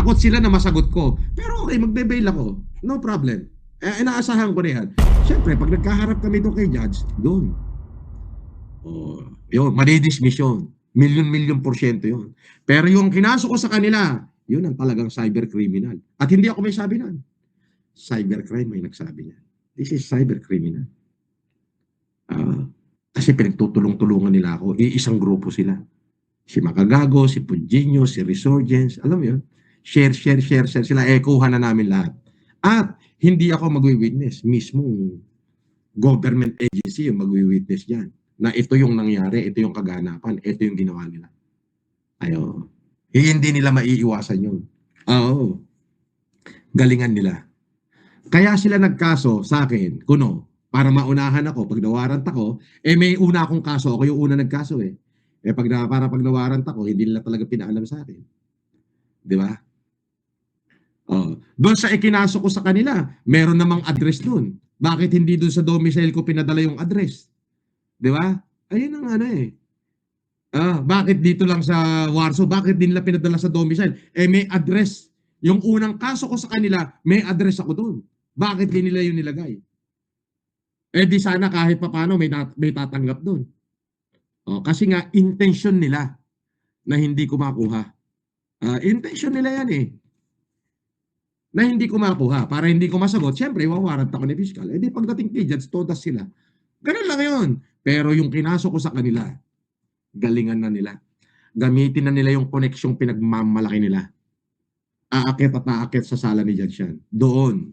takot sila na masagot ko. Pero okay, magbe-bail ako. No problem. Inaasahan ko na yan. Siyempre, pag nagkaharap kami doon kay Judge, doon. Oh, yun, madidismiss yun. Milyon-milyon% yun. Pero yung kinaso ko sa kanila, yun ang talagang cybercriminal. At hindi ako may sabi nun. Cybercrime may nagsabi niya. This is cybercriminal. Kasi pinagtutulong-tulungan nila ako. Iisang grupo sila. Si Makagago, si Puginio, si Resurgence. Alam mo yun? Share sila. Kuha na namin lahat. At hindi ako magwi-witness. Mismo government agency yung magwi-witness dyan. Na ito yung nangyari, ito yung kaganapan, ito yung ginawa nila. Ayo. Hindi nila maiiwasan yun. Oo. Galingan nila. Kaya sila nagkaso sa akin, kuno, para maunahan ako, pag nawarant ako, may una akong kaso, ako yung una nagkaso para pag nawarant ako, hindi nila talaga pinaalam sa akin. Di ba? Doon sa ikinaso ko sa kanila, meron namang address doon. Bakit hindi doon sa domicile ko pinadala yung address? Di ba? Ayun ang bakit dito lang sa Warsaw? Bakit din nila pinadala sa domicile? May address. Yung unang kaso ko sa kanila, may address ako doon. Bakit din nila yun nilagay? Di sana kahit papano may tatanggap doon. Kasi nga, intention nila na hindi ko makuha. Intention nila yan na hindi ko makuha. Para hindi ko masagot, siyempre, wawarant ako ni Fiscal. Di pagdating kay Judge, todas sila. Ganun lang yun. Pero yung kinaso ko sa kanila, galingan na nila. Gamitin na nila yung koneksyong pinagmamalaki nila. Aakit at aakit sa sala ni Judge yan. Doon.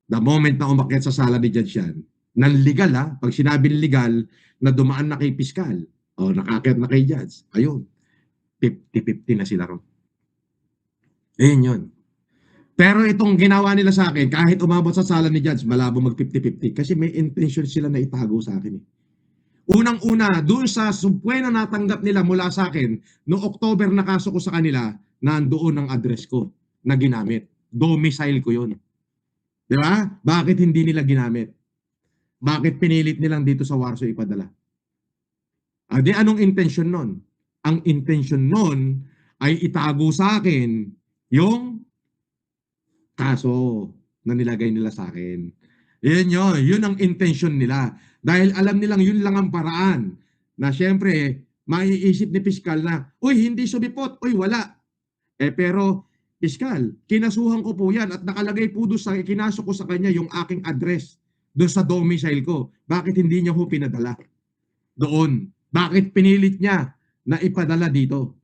The moment na umakyat sa sala ni Judge yan, ng legal pag sinabing legal, na dumaan na kay Fiscal, nakaakyat na kay Judge, ayun, 50-50 na sila ron. Ayun yun. Pero itong ginawa nila sa akin, kahit umabot sa sala ni Judge, malabo mag 50-50 kasi may intention sila na itago sa akin. Unang-una, doon sa sumpwe na natanggap nila mula sa akin, noong October na kaso ko sa kanila, nandoon ang address ko na ginamit. Domicile ko yun. Di ba? Bakit hindi nila ginamit? Bakit pinilit nilang dito sa Warsaw ipadala? Di anong intention nun? Ang intention nun ay itago sa akin yung kaso na nilagay nila sa akin. Yun ang intention nila. Dahil alam nilang yun lang ang paraan na syempre, maiisip ni Fiscal na, uy, hindi sumipot, uy, wala. Pero, Fiscal, kinasuhan ko po yan at nakalagay po doon sa kinaso ko sa kanya yung aking address doon sa domicile ko. Bakit hindi niya ho pinadala doon? Bakit pinilit niya na ipadala dito?